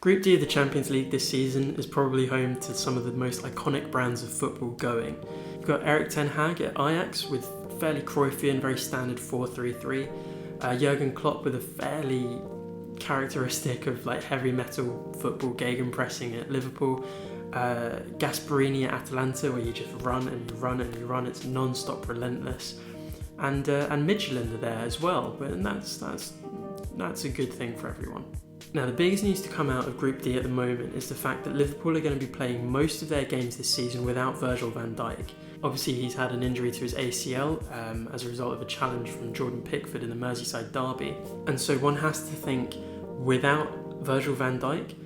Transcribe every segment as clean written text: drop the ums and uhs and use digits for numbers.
Group D of the Champions League this season is probably home to some of the most iconic brands of football going. You've got Erik ten Hag at Ajax with fairly Cruyffian, very standard 4-3-3. Jurgen Klopp with a fairly characteristic of like heavy metal football gegenpressing at Liverpool. Gasperini at Atalanta, where you just run and you run and you run. It's non-stop, relentless. And Midtjylland are there as well, but that's a good thing for everyone. Now, the biggest news to come out of Group D at the moment is the fact that Liverpool are going to be playing most of their games this season without Virgil van Dijk. Obviously, he's had an injury to his ACL as a result of a challenge from Jordan Pickford in the Merseyside derby. And so one has to think, without Virgil van Dijk,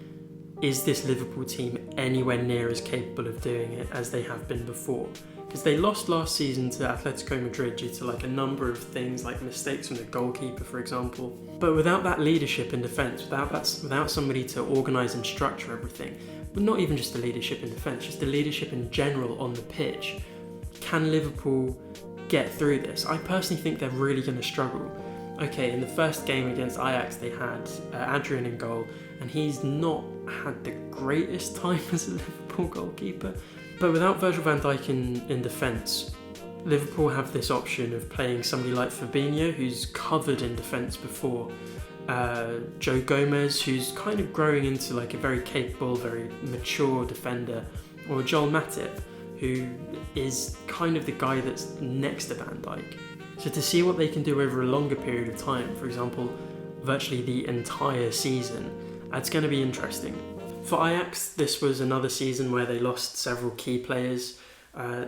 is this Liverpool team anywhere near as capable of doing it as they have been before? Because they lost last season to Atletico Madrid due to like a number of things, like mistakes from the goalkeeper, for example. But without that leadership in defence, without somebody to organise and structure everything, but not even just the leadership in defence, just the leadership in general on the pitch, can Liverpool get through this? I personally think they're really going to struggle. Okay, in the first game against Ajax, they had Adrian in goal, and he's not had the greatest time as a Liverpool goalkeeper. But without Virgil van Dijk in defence, Liverpool have this option of playing somebody like Fabinho, who's covered in defence before, Joe Gomez, who's kind of growing into like a very capable, very mature defender, or Joel Matip, who is kind of the guy that's next to Van Dijk. So to see what they can do over a longer period of time, for example, virtually the entire season, that's going to be interesting. For Ajax, this was another season where they lost several key players,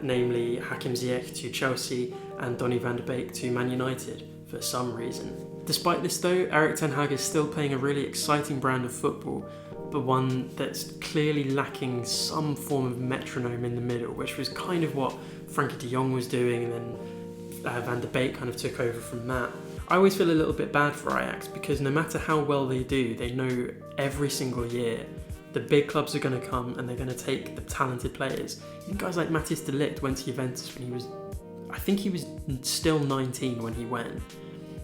namely Hakim Ziyech to Chelsea and Donny van de Beek to Man United for some reason. Despite this though, Erik ten Hag is still playing a really exciting brand of football, but one that's clearly lacking some form of metronome in the middle, which was kind of what Frankie de Jong was doing, and then Van de Beek kind of took over from that. I always feel a little bit bad for Ajax because no matter how well they do, they know every single year the big clubs are going to come and they're going to take the talented players. Even guys like Matthijs de Ligt went to Juventus when he was still 19 when he went.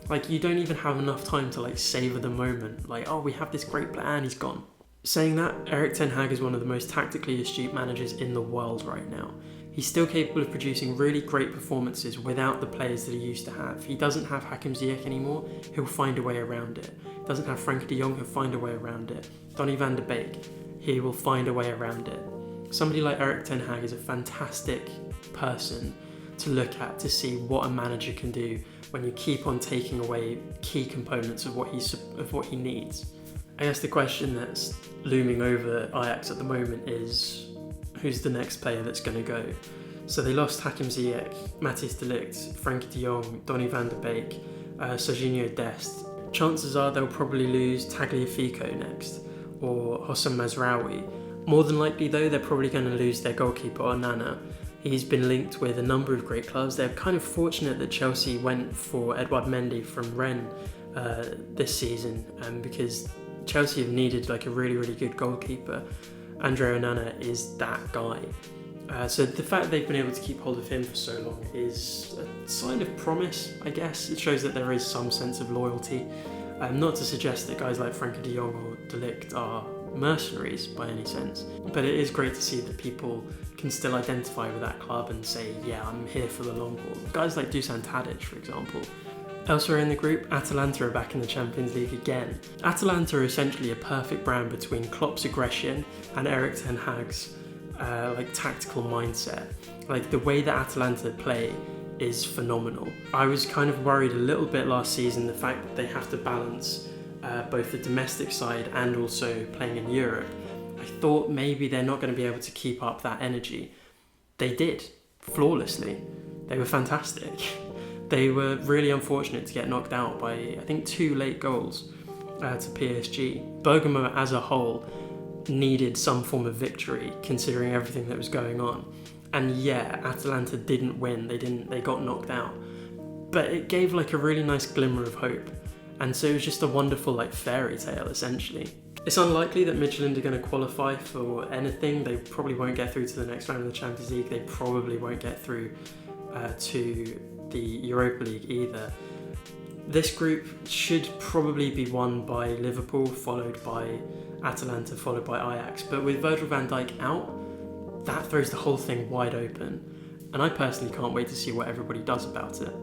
Like, you don't even have enough time to like savour the moment. Like, oh, we have this great player and he's gone. Saying that, Erik ten Hag is one of the most tactically astute managers in the world right now. He's still capable of producing really great performances without the players that he used to have. He doesn't have Hakim Ziyech anymore, he'll find a way around it. He doesn't have Frankie de Jong, he'll find a way around it. Donny van de Beek, he will find a way around it. Somebody like Erik ten Hag is a fantastic person to look at to see what a manager can do when you keep on taking away key components of what he needs. I guess the question that's looming over Ajax at the moment is, who's the next player that's going to go? So they lost Hakim Ziyech, Matthijs de Ligt, Frankie de Jong, Donny van de Beek, Serginho Dest. Chances are they'll probably lose Tagliafico next, or Hossam Mazraoui. More than likely though, they're probably going to lose their goalkeeper Onana. He's been linked with a number of great clubs. They're kind of fortunate that Chelsea went for Edouard Mendy from Rennes this season, because Chelsea have needed like a really, really good goalkeeper. Andre Onana is that guy. So the fact that they've been able to keep hold of him for so long is a sign of promise, I guess. It shows that there is some sense of loyalty. Not to suggest that guys like Frankie de Jong or de Ligt are mercenaries by any sense, but it is great to see that people can still identify with that club and say, yeah, I'm here for the long haul. Guys like Dusan Tadic, for example. Elsewhere in the group, Atalanta are back in the Champions League again. Atalanta are essentially a perfect brand between Klopp's aggression and Erik ten Hag's tactical mindset. Like, the way that Atalanta play is phenomenal. I was kind of worried a little bit last season, the fact that they have to balance both the domestic side and also playing in Europe. I thought maybe they're not going to be able to keep up that energy. They did, flawlessly. They were fantastic. They were really unfortunate to get knocked out by, I think, 2 late goals to PSG. Bergamo as a whole needed some form of victory considering everything that was going on. And yeah, Atalanta didn't win, they got knocked out. But it gave like a really nice glimmer of hope. And so it was just a wonderful like fairy tale essentially. It's unlikely that Midtjylland are going to qualify for anything. They probably won't get through to the next round of the Champions League. They probably won't get through to the Europa League either. This group should probably be won by Liverpool, followed by Atalanta, followed by Ajax. But with Virgil van Dijk out, that throws the whole thing wide open. And I personally can't wait to see what everybody does about it.